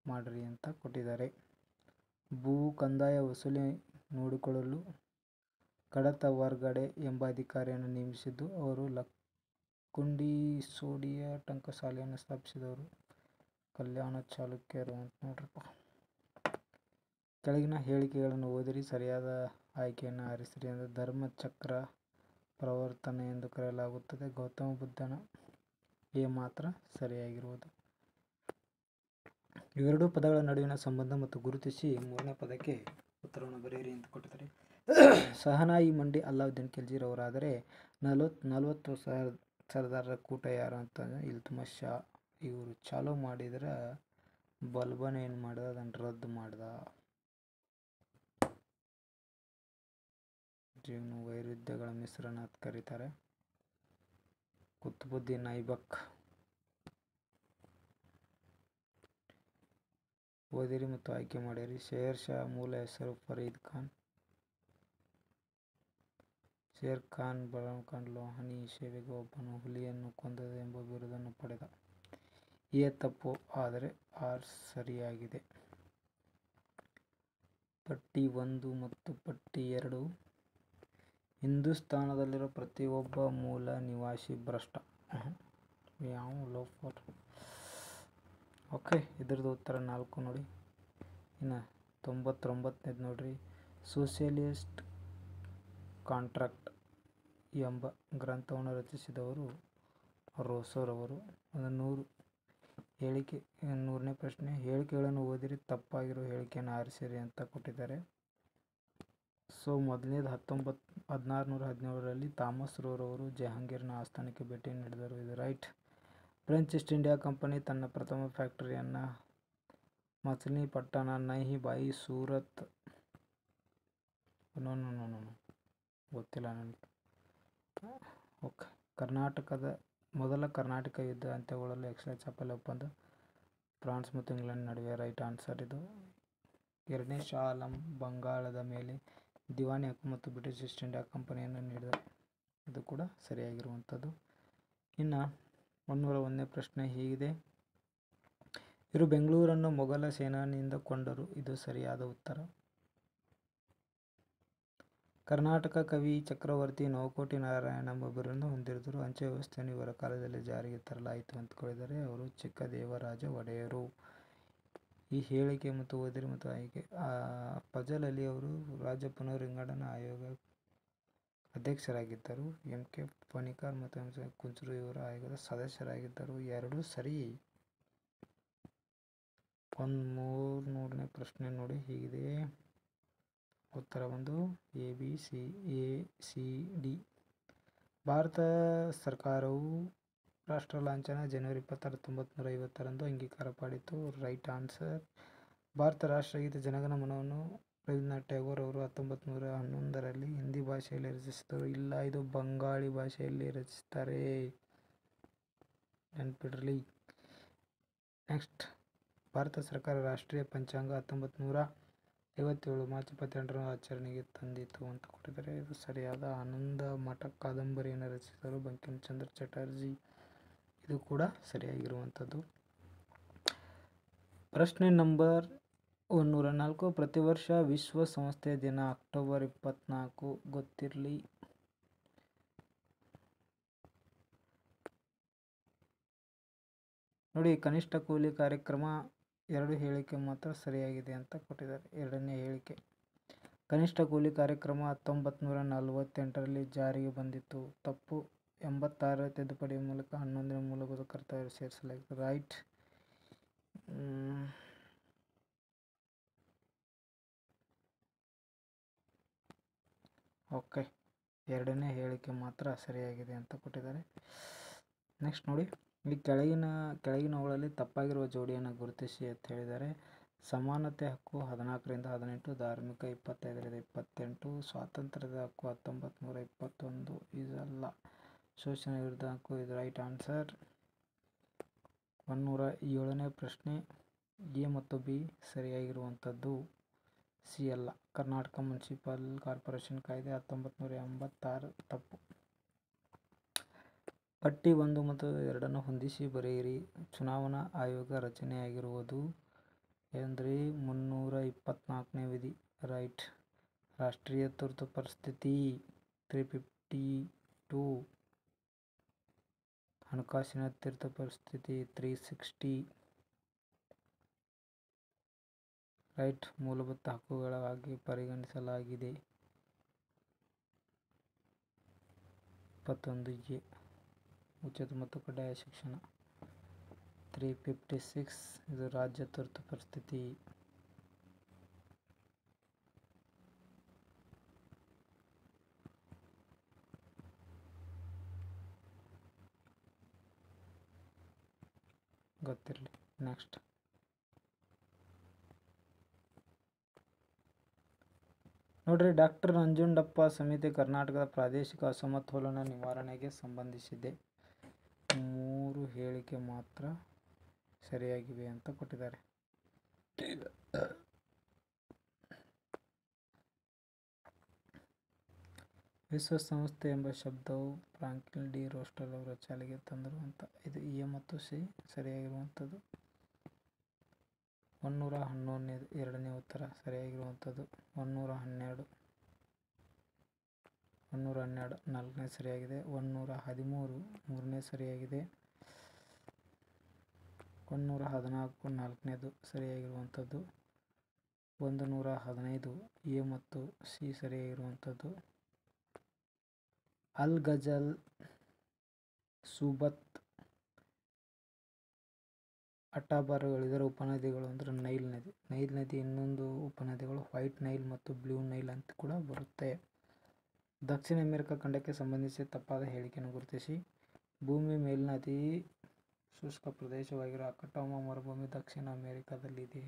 ಮಾಡಿರಿ ಅಂತ ಕೊಟ್ಟಿದ್ದಾರೆ. ಭೂ ಕಂದಾಯ ವಸೂಲಿ ನೋಡಿಕೊಳ್ಳಲು ಕಡತ ವರ್ಗಡೆ ಎಂಬ ಅಧಿಕಾರಿಯನ್ನು ನೇಮಿಸಿದ್ದು ಅವರು ಲಕ್ಕುಂಡಿಸೋಡಿಯ ಟಂಕಸಾಲೆಯನ್ನು ಸ್ಥಾಪಿಸಿದವರು ಕಲ್ಯಾಣ ಚಾಲುಕ್ಯರು ಅಂತ ನೋಡ್ರಪ್ಪ. ಕೆಳಗಿನ ಹೇಳಿಕೆಗಳನ್ನು ಓದಿರಿ, ಸರಿಯಾದ ಆಯ್ಕೆಯನ್ನು ಆರಿಸಿರಿ. ಅಂದರೆ ಧರ್ಮಚಕ್ರ ಪ್ರವರ್ತನ ಎಂದು ಕರೆಯಲಾಗುತ್ತದೆ. ಗೌತಮ ಬುದ್ಧನ ಎ ಮಾತ್ರ ಸರಿಯಾಗಿರುವುದು. ಇವೆರಡೂ ಪದಗಳ ನಡುವಿನ ಸಂಬಂಧ ಮತ್ತು ಗುರುತಿಸಿ 3ನೇ ಪದಕ್ಕೆ ಉತ್ತರವನ್ನು ಬರೆಯಿರಿ ಅಂತ ಕೊಟ್ಟಿದ್ದಾರೆ. ಸಹನಾಯಿ ಮಂಡಿ ಅಲ್ಲಾವುದ್ದೀನ್ ಖಿಲ್ಜಿ ರವರಾದರೆ 40 ಸರ್ದಾರರ ಕೂಟ ಯಾರು ಅಂತ ಇಲ್ತುಮಶ್ ಶಾ. ಇವರು ಚಾಲೂ ಮಾಡಿದ್ರೆ ಬಲ್ಬನ್ ಏನು ಮಾಡ್ದ, ಅದನ್ನು ರದ್ದು ಮಾಡ್ದ. ಜೀವನ ವೈರುಧ್ಯಗಳ ಮಿಶ್ರಣ ಅಂತ ಕರೀತಾರೆ. ಕುತುಬುದ್ದೀನ್ ಐಬಕ್. ಓದಿರಿ ಮತ್ತು ಆಯ್ಕೆ ಮಾಡಿರಿ. ಶೇರ್ ಶಾ ಮೂಲ ಹೆಸರು ಫರೀದ್ ಖಾನ್. ಶೇರ್ ಖಾನ್ ಬಲರಾಮ್ ಲೋಹಾನಿ ಸೇವೆಗೆ ಒಬ್ಬನು ಹುಲಿಯನ್ನು ಕೊಂದದ್ದು ಎಂಬ ಬಿರುದನ್ನು ಪಡೆದ. ಎ ತಪ್ಪು, ಆದರೆ ಆರ್ ಸರಿಯಾಗಿದೆ. ಪಟ್ಟಿ 1 ಮತ್ತು ಪಟ್ಟಿ 2. ಹಿಂದೂಸ್ತಾನದಲ್ಲಿರೋ ಪ್ರತಿಯೊಬ್ಬ ಮೂಲ ನಿವಾಸಿ ಭ್ರಷ್ಟ. ಯಾವ ಲೋಫರ್. ಓಕೆ, ಇದ್ರದ್ದು ಉತ್ತರ 4 ನೋಡಿ. ಇನ್ನು 99ನೇದು ನೋಡ್ರಿ. ಸೋಷಿಯಲಿಸ್ಟ್ ಕಾಂಟ್ರಾಕ್ಟ್ ಎಂಬ ಗ್ರಂಥವನ್ನು ರಚಿಸಿದವರು ರೋಸೋರವರು. ಅದು 100 ಹೇಳಿಕೆ. 100ನೇ ಪ್ರಶ್ನೆ. ಹೇಳಿಕೆಗಳನ್ನು ಓದಿರಿ, ತಪ್ಪಾಗಿರೋ ಹೇಳಿಕೆಯನ್ನು ಆರಿಸಿರಿ ಅಂತ ಕೊಟ್ಟಿದ್ದಾರೆ. ಸೊ ಮೊದಲನೇದು 1617ರಲ್ಲಿ ಥಾಮಸ್ ರೋರವರು ಜಹಾಂಗೀರ್ನ ಆಸ್ಥಾನಕ್ಕೆ ಭೇಟಿ ನೀಡಿದರು. ಇದು right. French East India company ತನ್ನ ಪ್ರಥಮ ಫ್ಯಾಕ್ಟರಿಯನ್ನು ಮಚಲಿಪಟ್ಟಣ, ನಹಿ ಬಾಯಿ, ಸೂರತ್. ಗೊತ್ತಿಲ್ಲ ನನಗೆ. ಓಕೆ. ಮೊದಲ ಕರ್ನಾಟಕ ಯುದ್ಧ ಅಂತ್ಯಗೊಳ್ಳಲು ಎಕ್ಸ್ಟ್ರಾ-ಚಾಪೆಲ್ ಒಪ್ಪಂದ ಫ್ರಾನ್ಸ್ ಮತ್ತು ಇಂಗ್ಲೆಂಡ್ ನಡುವೆ. ರೈಟ್ ಆನ್ಸರ್ ಇದು. ಎರಡನೇ ಶಾ ಆಲಂ ಬಂಗಾಳದ ಮೇಲೆ ದಿವಾನಿ ಹಕ್ಕು ಮತ್ತು ಬ್ರಿಟಿಷ್ ಈಸ್ಟ್ ಇಂಡಿಯಾ ಕಂಪನಿಯನ್ನು ನೀಡಿದ. ಇದು ಕೂಡ ಸರಿಯಾಗಿರುವಂಥದ್ದು. ಇನ್ನು 101ನೇ ಪ್ರಶ್ನೆ ಹೀಗಿದೆ. ಇವರು ಬೆಂಗಳೂರನ್ನು ಮೊಘಲ ಸೇನಾನಿಯಿಂದ ಕೊಂಡರು. ಇದು ಸರಿಯಾದ ಉತ್ತರ. ಕರ್ನಾಟಕ ಕವಿ ಚಕ್ರವರ್ತಿ ನವಕೋಟಿ ನಾರಾಯಣ ಎಂಬ ಬಿರುದನ್ನು ಹೊಂದಿದ್ದರು. ಅಂಚೆ ವ್ಯವಸ್ಥೆಯನ್ನು ಇವರ ಕಾಲದಲ್ಲಿ ಜಾರಿಗೆ ತರಲಾಯಿತು ಅಂತ ಹೇಳಿದರೆ ಅವರು ಚಿಕ್ಕದೇವರಾಜ ಒಡೆಯರು. ಈ ಹೇಳಿಕೆ ಮತ್ತು ಓದಿರಿ ಮತ್ತು ಆಯ್ಕೆ. ಫಜಲ್ ಅಲಿ ಅವರು ರಾಜ್ಯ ಪುನರ್ವಿಂಗಡಣಾ ಆಯೋಗ ಅಧ್ಯಕ್ಷರಾಗಿದ್ದರು. ಎಂ.ಕೆ. ಪಣಿಕ್ಕರ್ ಮತ್ತು ಎಂ. ಕುಂಚೂರು ಇವರ ಆಯೋಗದ ಸದಸ್ಯರಾಗಿದ್ದರು. ಎರಡೂ ಸರಿ. 103ನೇ ಪ್ರಶ್ನೆ ನೋಡಿ ಹೀಗಿದೆ. ಉತ್ತರ 1 ABCD. ಭಾರತ ಸರ್ಕಾರವು ರಾಷ್ಟ್ರ ಲಾಂಛನ ಜನವರಿ 26, 1950ರಂದು ಅಂಗೀಕಾರ ಮಾಡಿತು. Right answer. ಭಾರತ ರಾಷ್ಟ್ರಗೀತೆ ಜನಗಣ ಮನವನ್ನು ರವೀಂದ್ರನಾಥ್ ಟ್ಯಾಗೋರ್ ಅವರು 1911ರಲ್ಲಿ ಹಿಂದಿ ಭಾಷೆಯಲ್ಲಿ ರಚಿಸಿದರು. ಇಲ್ಲ, ಇದು ಬಂಗಾಳಿ ಭಾಷೆಯಲ್ಲಿ ರಚಿಸ್ತಾರೆ, ನೆನ್ಪಿಡ್ರಲಿ. ನೆಕ್ಸ್ಟ್. ಭಾರತ ಸರ್ಕಾರ ರಾಷ್ಟ್ರೀಯ ಪಂಚಾಂಗ 1957 ಮಾರ್ಚ್ 22ರಂದು ಆಚರಣೆಗೆ ತಂದಿತು ಅಂತ ಕೊಟ್ಟಿದ್ದಾರೆ. ಇದು ಸರಿಯಾದ. ಆನಂದ ಮಠ ಕಾದಂಬರಿಯನ್ನು ರಚಿಸಿದರು ಬಂಕಿಂಚಂದ್ರ ಚಟರ್ಜಿ. ಇದು ಕೂಡ ಸರಿಯಾಗಿರುವಂಥದ್ದು. ಪ್ರಶ್ನೆ ನಂಬರ್ 104. ಪ್ರತಿ ವರ್ಷ ವಿಶ್ವ ಸಂಸ್ಥೆ ದಿನ ಅಕ್ಟೋಬರ್ 24 ಗೊತ್ತಿರಲಿ. ನೋಡಿ, ಕನಿಷ್ಠ ಕೂಲಿ ಕಾರ್ಯಕ್ರಮ 2 ಹೇಳಿಕೆ ಮಾತ್ರ ಸರಿಯಾಗಿದೆ ಅಂತ ಕೊಟ್ಟಿದ್ದಾರೆ. ಎರಡನೇ ಹೇಳಿಕೆ. ಕನಿಷ್ಠ ಕೂಲಿ ಕಾರ್ಯಕ್ರಮ 1948ರಲ್ಲಿ ಜಾರಿಗೆ ಬಂದಿತ್ತು. ತಪ್ಪು. 86ರ ತಿದ್ದುಪಡಿ ಮೂಲಕ 11ನೇ ಮೂಲಭೂತ ಕರ್ತವ್ಯ ಸೇರಿಸಲಾಗಿದೆ. ರೈಟ್. ಓಕೆ, ಎರಡನೇ ಹೇಳಿಕೆ ಮಾತ್ರ ಸರಿಯಾಗಿದೆ ಅಂತ ಕೊಟ್ಟಿದ್ದಾರೆ. ನೆಕ್ಸ್ಟ್ ನೋಡಿ. ಈ ಕೆಳಗಿನವುಗಳಲ್ಲಿ ತಪ್ಪಾಗಿರುವ ಜೋಡಿಯನ್ನು ಗುರುತಿಸಿ ಅಂತ ಹೇಳಿದ್ದಾರೆ. ಸಮಾನತೆ ಹಕ್ಕು 14ರಿಂದ 18, ಧಾರ್ಮಿಕ 25ರಿಂದ 28, ಸ್ವಾತಂತ್ರ್ಯದ ಹಕ್ಕು 1921. ಇದಲ್ಲ. ಶೋಷಣೆ ವಿರುದ್ಧ ಹಕ್ಕು. ಇದು ರೈಟ್ ಆನ್ಸರ್. 107ನೇ ಪ್ರಶ್ನೆ. ಎ ಮತ್ತು ಬಿ ಸರಿಯಾಗಿರುವಂಥದ್ದು. ಸಿ ಅಲ್ಲ. ಕರ್ನಾಟಕ ಮುನ್ಸಿಪಲ್ ಕಾರ್ಪೊರೇಷನ್ ಕಾಯ್ದೆ 1986 ತಪ್ಪು. ಪಟ್ಟಿ 1 ಮತ್ತು 2 ಹೊಂದಿಸಿ ಬರೆಯಿರಿ. ಚುನಾವಣಾ ಆಯೋಗ ರಚನೆಯಾಗಿರುವುದು ಎಂದರೆ 324ನೇ ವಿಧಿ. ರೈಟ್. ರಾಷ್ಟ್ರೀಯ ತುರ್ತು ಪರಿಸ್ಥಿತಿ 352. ಹಣಕಾಸಿನ ತುರ್ತು ಪರಿಸ್ಥಿತಿ 360. ರೈಟ್. ಮೂಲಭೂತ ಹಕ್ಕುಗಳಾಗಿ ಪರಿಗಣಿಸಲಾಗಿದೆ 21A. ಉಚಿತ ಮತ್ತು ಕಡ್ಡಾಯ ಶಿಕ್ಷಣ 356. ಇದು ರಾಜ್ಯ ತುರ್ತು ಪರಿಸ್ಥಿತಿ. ಗೊತ್ತಿರಲಿ. ನೆಕ್ಸ್ಟ್. ನೋಡ್ರಿ, ಡಾಕ್ಟರ್ ನಂಜುಂಡಪ್ಪ ಸಮಿತಿ ಕರ್ನಾಟಕದ ಪ್ರಾದೇಶಿಕ ಅಸಮತೋಲನ ನಿವಾರಣೆಗೆ ಸಂಬಂಧಿಸಿದೆ. 3 ಹೇಳಿಕೆ ಮಾತ್ರ ಸರಿಯಾಗಿವೆ ಅಂತ ಕೊಟ್ಟಿದ್ದಾರೆ. ವಿಶ್ವಸಂಸ್ಥೆ ಎಂಬ ಶಬ್ದವು ಫ್ರಾಂಕ್ಲಿನ್ ಡಿ ರೋಸ್ಟೆಲ್ ಅವರ ಚಾಲಿಗೆ ತಂದರು ಅಂತ. ಇದು ಎ ಮತ್ತು ಸಿ ಸರಿಯಾಗಿರುವಂಥದ್ದು. 111 ಎರಡನೇ ಉತ್ತರ ಸರಿಯಾಗಿರುವಂಥದ್ದು. 112 ನಾಲ್ಕನೇ ಸರಿಯಾಗಿದೆ. 113 ಮೂರನೇ ಸರಿಯಾಗಿದೆ. 114 ನಾಲ್ಕನೇದು ಸರಿಯಾಗಿರುವಂಥದ್ದು. 115 ಎ ಮತ್ತು ಸಿ ಸರಿಯಾಗಿರುವಂಥದ್ದು. ಅಲ್ ಗಜಲ್, ಸುಬತ್, ಅಟಾಬಾರ್ಗಳು ಇದರ ಉಪನದಿಗಳು ಅಂದರೆ ನೈಲ್ ನದಿ. ನೈಲ್ ನದಿ ಇನ್ನೊಂದು ಉಪನದಿಗಳು ವೈಟ್ ನೈಲ್ ಮತ್ತು ಬ್ಲೂ ನೈಲ್ ಅಂತ ಕೂಡ ಬರುತ್ತೆ. ದಕ್ಷಿಣ ಅಮೆರಿಕ ಖಂಡಕ್ಕೆ ಸಂಬಂಧಿಸಿ ತಪ್ಪಾದ ಹೇಳಿಕೆಯನ್ನು ಗುರುತಿಸಿ. ಭೂಮಿ ಮೇಲಿನ ಅತಿ ಶುಷ್ಕ ಪ್ರದೇಶವಾಗಿರುವ ಅಕಟಾಮ ಮರುಭೂಮಿ ದಕ್ಷಿಣ ಅಮೆರಿಕದಲ್ಲಿದೆ.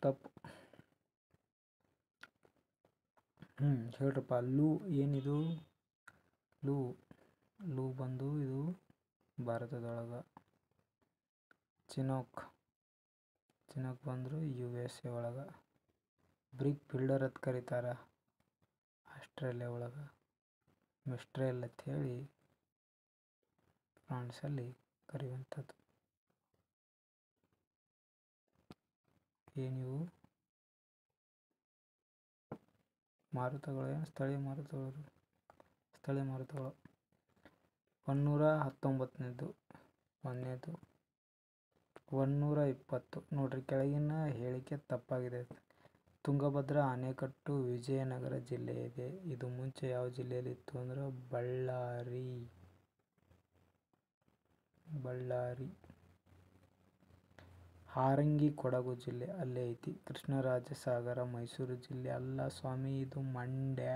ತಪ್ಪು. ಹೇಳ್ರಪ್ಪ. ಲೂ ಏನಿದು? ಲೂ ಬಂದು ಇದು ಭಾರತದೊಳಗ. ಚಿನೋಕ್ ಬಂದರು USA ಒಳಗ. ಬ್ರಿಕ್ ಬಿಲ್ಡರ್ ಅಂತ ಕರೀತಾರ ಆಸ್ಟ್ರೇಲಿಯಾ ಒಳಗ. ಮಿಸ್ಟ್ರೇಲ್ ಅಂತ ಹೇಳಿ ಫ್ರಾನ್ಸಲ್ಲಿ ಕರೆಯುವಂಥದ್ದು. ಏನಿವು ಮಾರುತಗಳು? ಏನು ಸ್ಥಳೀಯ ಮಾರುತಗಳು? ಸ್ಥಳೀಯ ಮಾರುತಗಳು. 119ನೇದು ಒಂದನೇದು. 120 ನೋಡ್ರಿ, ಕೆಳಗಿನ ಹೇಳಿಕೆ ತಪ್ಪಾಗಿದೆ. ತುಂಗಭದ್ರಾ ಅಣೆಕಟ್ಟು ವಿಜಯನಗರ ಜಿಲ್ಲೆಯಿದೆ. ಇದು ಮುಂಚೆ ಯಾವ ಜಿಲ್ಲೆಯಲ್ಲಿ ಇತ್ತು ಅಂದ್ರೆ ಬಳ್ಳಾರಿ. ಹಾರಂಗಿ ಕೊಡಗು ಜಿಲ್ಲೆ ಅಲ್ಲೇ ಐತಿ. ಕೃಷ್ಣರಾಜಸಾಗರ ಮೈಸೂರು ಜಿಲ್ಲೆ ಅಲ್ಲ ಸ್ವಾಮಿ, ಇದು ಮಂಡ್ಯ.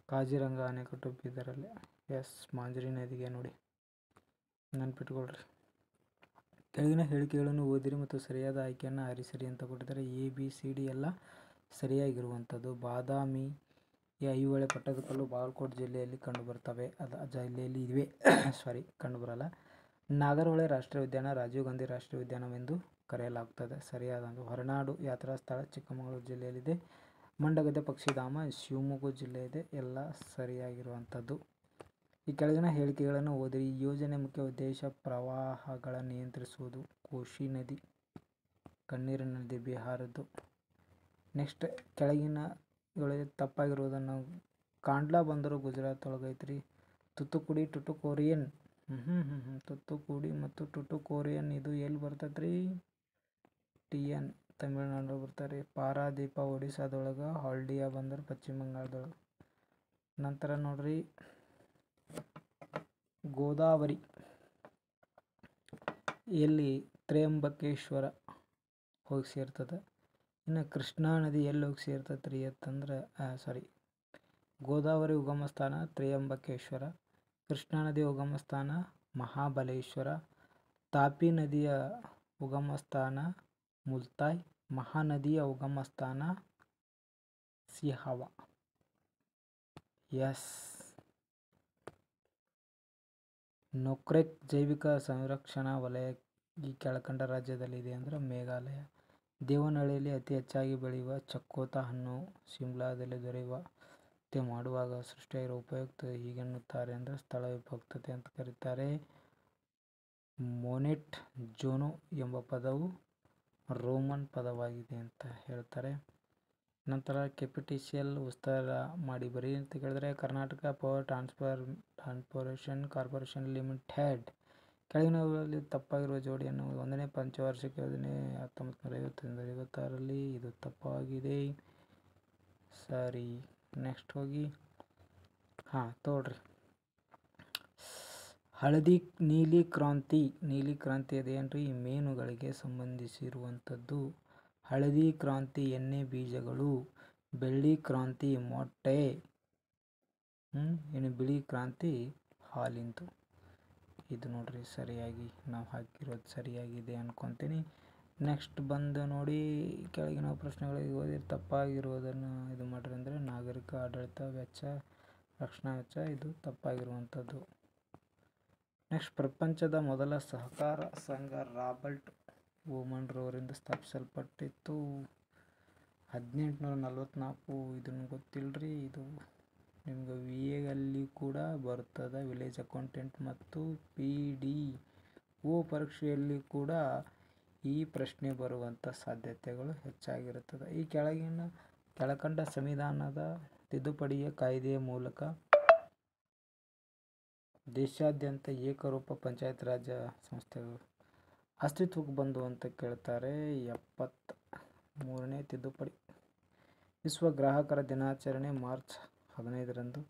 ಕಾಜಿರಂಗ ಅಣೆಕಟ್ಟು ಬೀದರಲ್ಲೇ. ಎಸ್, ಮಾಂಜ್ರಿ ನದಿಗೆ ನೋಡಿ, ನೆನ್ಪಿಟ್ಕೊಳ್ರಿ. ಕೆಳಗಿನ ಹೇಳಿಕೆಗಳನ್ನು ಓದಿರಿ ಮತ್ತು ಸರಿಯಾದ ಆಯ್ಕೆಯನ್ನು ಆರಿಸಿರಿ ಅಂತ ಕೊಟ್ಟಿದ್ದಾರೆ. ABCD ಎಲ್ಲ ಸರಿಯಾಗಿರುವಂಥದ್ದು. ಬಾದಾಮಿ, ಐಹೊಳೆ, ಪಟ್ಟದಕಲ್ಲು ಬಾಗಲಕೋಟೆ ಜಿಲ್ಲೆಯಲ್ಲಿ ಕಂಡುಬರ್ತವೆ. ಜಿಲ್ಲೆಯಲ್ಲಿ ಇವೆ ಕಂಡುಬರಲ್ಲ. ನಾಗರಹೊಳೆ ರಾಷ್ಟ್ರೀಯ ಉದ್ಯಾನ ರಾಜೀವ್ ಗಾಂಧಿ ರಾಷ್ಟ್ರೀಯ ಉದ್ಯಾನವೆಂದು ಕರೆಯಲಾಗುತ್ತದೆ. ಸರಿಯಾದ. ಹೊರನಾಡು ಯಾತ್ರಾ ಸ್ಥಳ ಚಿಕ್ಕಮಗಳೂರು ಜಿಲ್ಲೆಯಲ್ಲಿದೆ. ಮಂಡಗದ್ದೆ ಪಕ್ಷಿಧಾಮ ಶಿವಮೊಗ್ಗ ಜಿಲ್ಲೆಯಿದೆ. ಎಲ್ಲ ಸರಿಯಾಗಿರುವಂಥದ್ದು. ಈ ಕೆಳಗಿನ ಹೇಳಿಕೆಗಳನ್ನು ಓದಿರಿ. ಈ ಯೋಜನೆ ಮುಖ್ಯ ಉದ್ದೇಶ ಪ್ರವಾಹಗಳ ನಿಯಂತ್ರಿಸುವುದು. ಕೋಶಿ ನದಿ, ಕಣ್ಣೀರಿನ ನದಿ ಬಿಹಾರದ್ದು. ನೆಕ್ಸ್ಟ್, ಕೆಳಗಿನಗಳಲ್ಲಿ ತಪ್ಪಾಗಿರುವುದನ್ನು. ಕಾಂಡ್ಲಾ ಬಂದರು ಗುಜರಾತ್ ಒಳಗೈತ್ರಿ. ತುತ್ತುಕುಡಿ, ಟುಟುಕೋರಿಯನ್. ತುತ್ತುಕುಡಿ ಮತ್ತು ಟುಟುಕೋರಿಯನ್ ಇದು ಎಲ್ಲಿ ಬರ್ತೈತ್ರಿ? TN ತಮಿಳುನಾಡು ಬರ್ತಾರೆ. ಪಾರಾದೀಪ ಒಡಿಸ್ಸಾದೊಳಗೆ. ಹಾಲ್ಡಿಯಾ ಬಂದರು ಪಶ್ಚಿಮ ಬಂಗಾಳದೊಳಗೆ. ನಂತರ ನೋಡ್ರಿ, ಗೋದಾವರಿ ಎಲ್ಲಿ? ತ್ರ್ಯಂಬಕೇಶ್ವರ ಹೋಗಿ ಸೇರ್ತದೆ. ಇನ್ನು ಕೃಷ್ಣಾ ನದಿ ಎಲ್ಲಿ ಹೋಗಿ ಸೇರ್ತೈತ್ರಿ ಅಂತಂದ್ರೆ ಗೋದಾವರಿ ಉಗಮ ಸ್ಥಾನ ತ್ರ್ಯಂಬಕೇಶ್ವರ. ಕೃಷ್ಣಾ ನದಿ ಉಗಮ ಸ್ಥಾನ ಮಹಾಬಲೇಶ್ವರ. ತಾಪಿ ನದಿಯ ಉಗಮ ಸ್ಥಾನ ಮುಲ್ತಾಯ್. ಮಹಾನದಿಯ ಉಗಮ ಸ್ಥಾನ ಸಿಹಾವಾ. ಎಸ್. ನೊಕ್ರೆಕ್ ಜೈವಿಕ ಸಂರಕ್ಷಣಾ ವಲಯ ಈ ಕೆಳಕಂಡ ರಾಜ್ಯದಲ್ಲಿದೆ ಅಂದರೆ ಮೇಘಾಲಯ. ದೇವನಹಳ್ಳಿಯಲ್ಲಿ ಅತಿ ಹೆಚ್ಚಾಗಿ ಬೆಳೆಯುವ ಚಕ್ಕೋತ ಹಣ್ಣು ಶಿಮ್ಲಾದಲ್ಲಿ ದೊರೆಯುವಂತೆ ಮಾಡುವಾಗ ಸೃಷ್ಟಿಯಾಗಿರುವ ಉಪಯುಕ್ತ ಹೀಗೆನ್ನುತ್ತಾರೆ ಅಂದರೆ ಸ್ಥಳ ವಿಭಕ್ತತೆ ಅಂತ ಕರೀತಾರೆ. ಮೊನೆಟ್ ಜೋನೋ ಎಂಬ ಪದವು ರೋಮನ್ ಪದವಾಗಿದೆ ಅಂತ ಹೇಳ್ತಾರೆ. ನಂತರ ಕೆಪಿಟಿಸಿಎಲ್ ವಿಸ್ತಾರ ಮಾಡಿ ಬರೀ ಅಂತ ಕೇಳಿದ್ರೆ Karnataka power transmission corporation limited. ಕೆಳಗಿನವುಗಳಲ್ಲಿ ತಪ್ಪಾಗಿರುವ ಜೋಡಿಯನ್ನು. 1ನೇ ಪಂಚವಾರ್ಷಿಕ ಯೋಜನೆ 1950-56ರಲ್ಲಿ. ಇದು ತಪ್ಪಾಗಿದೆ. ಸರಿ, ನೆಕ್ಸ್ಟ್ ಹೋಗಿ ತಗೊಳ್ರಿ. ನೀಲಿ ಕ್ರಾಂತಿ ಅದೇನ್ರಿ? ಮೀನುಗಳಿಗೆ ಸಂಬಂಧಿಸಿರುವಂಥದ್ದು. ಹಳದಿ ಕ್ರಾಂತಿ ಎಣ್ಣೆ ಬೀಜಗಳು. ಬೆಳ್ಳಿ ಕ್ರಾಂತಿ ಮೊಟ್ಟೆ. ಇನ್ನು ಬಿಳಿ ಕ್ರಾಂತಿ ಹಾಲಿಂದು. ಇದು ನೋಡ್ರಿ ಸರಿಯಾಗಿ ನಾವು ಹಾಕಿರೋದು ಸರಿಯಾಗಿದೆ ಅನ್ಕೊತೀನಿ. ನೆಕ್ಸ್ಟ್ ಬಂದು ನೋಡಿ, ಕೆಳಗಿನ ಪ್ರಶ್ನೆಗಳಿಗೆ ಓದಿ ತಪ್ಪಾಗಿರುವುದನ್ನು ಇದು ಮಾಡಿರಿ ಅಂದರೆ ನಾಗರಿಕ ಆಡಳಿತ ವೆಚ್ಚ, ರಕ್ಷಣಾ ವೆಚ್ಚ ಇದು ತಪ್ಪಾಗಿರುವಂಥದ್ದು. ನೆಕ್ಸ್ಟ್, ಪ್ರಪಂಚದ ಮೊದಲ ಸಹಕಾರ ಸಂಘ ರಾಬರ್ಟ್ ವುಮನ್ ರವರಿಂದ ಸ್ಥಾಪಿಸಲ್ಪಟ್ಟಿತ್ತು 1844. ಇದನ್ನು ಗೊತ್ತಿಲ್ಲರಿ, ಇದು ನಿಮ್ಗೆ VA ಕೂಡ ಬರ್ತದೆ, ವಿಲೇಜ್ ಅಕೌಂಟೆಂಟ್ ಮತ್ತು PDO ಪರೀಕ್ಷೆಯಲ್ಲಿ ಕೂಡ ಈ ಪ್ರಶ್ನೆ ಬರುವಂಥ ಸಾಧ್ಯತೆಗಳು ಹೆಚ್ಚಾಗಿರುತ್ತದೆ. ಈ ಕೆಳಕಂಡ ಸಂವಿಧಾನದ ತಿದ್ದುಪಡಿಯ ಕಾಯ್ದೆಯ ಮೂಲಕ ದೇಶಾದ್ಯಂತ ಏಕರೂಪ ಪಂಚಾಯತ್ ರಾಜ್ ಸಂಸ್ಥೆಗಳು ಅಸ್ತಿತ್ವಕ್ಕೆ ಬಂದು ಅಂತ ಕೇಳ್ತಾರೆ. 73ನೇ ತಿದ್ದುಪಡಿ. ವಿಶ್ವ ಗ್ರಾಹಕರ ದಿನಾಚರಣೆ ಮಾರ್ಚ್ 15ರಂದು.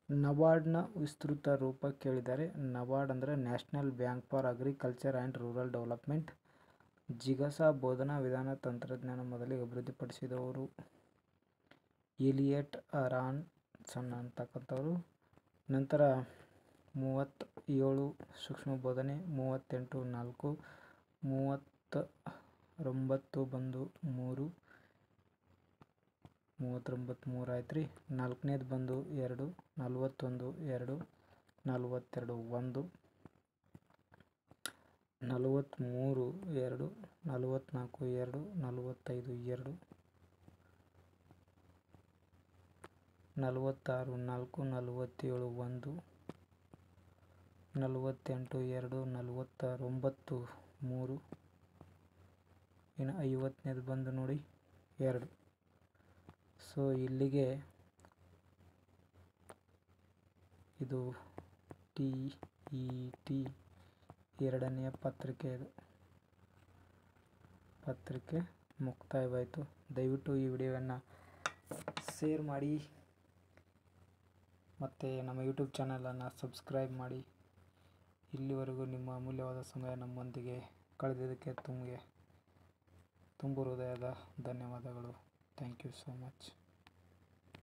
ನಬಾರ್ಡ್ನ ವಿಸ್ತೃತ ರೂಪ ಕೇಳಿದ್ದಾರೆ. ನಬಾರ್ಡ್ ಅಂದರೆ national bank for agriculture and rural development. Jigsaw ಬೋಧನಾ ವಿಧಾನ ತಂತ್ರಜ್ಞಾನ ಮೊದಲಿಗೆ ಅಭಿವೃದ್ಧಿಪಡಿಸಿದವರು ಎಲಿಯಟ್ ಅರಾನ್ಸನ್ ಅಂತಕ್ಕಂಥವ್ರು. ನಂತರ 37 ಸೂಕ್ಷ್ಮ ಬೋಧನೆ, 38 4, 39 ಬಂದು 3, 39 ಆಯ್ತು ರೀ. 4ನೇದು ಬಂದು 2, 41 2, 42 1, 43 2, 44 2, 45 2, 46 4, 47 1, 48 2, 49 3. ಇನ್ನು 50ನೇದು ಬಂದು ನೋಡಿ 2. ಸೊ ಇಲ್ಲಿಗೆ ಇದು TET 2ನೇ ಪತ್ರಿಕೆ ಮುಕ್ತಾಯವಾಯಿತು. ದಯವಿಟ್ಟು ಈ ವಿಡಿಯೋವನ್ನು ಶೇರ್ ಮಾಡಿ ಮತ್ತು ನಮ್ಮ ಯೂಟ್ಯೂಬ್ ಚಾನಲನ್ನು ಸಬ್ಸ್ಕ್ರೈಬ್ ಮಾಡಿ. ಇಲ್ಲಿವರೆಗೂ ನಿಮ್ಮ ಅಮೂಲ್ಯವಾದ ಸಮಯ ನಮ್ಮೊಂದಿಗೆ ಕಳೆದಿದ್ದಕ್ಕೆ ತುಂಬ ಹೃದಯದ ಧನ್ಯವಾದಗಳು. Thank you so much.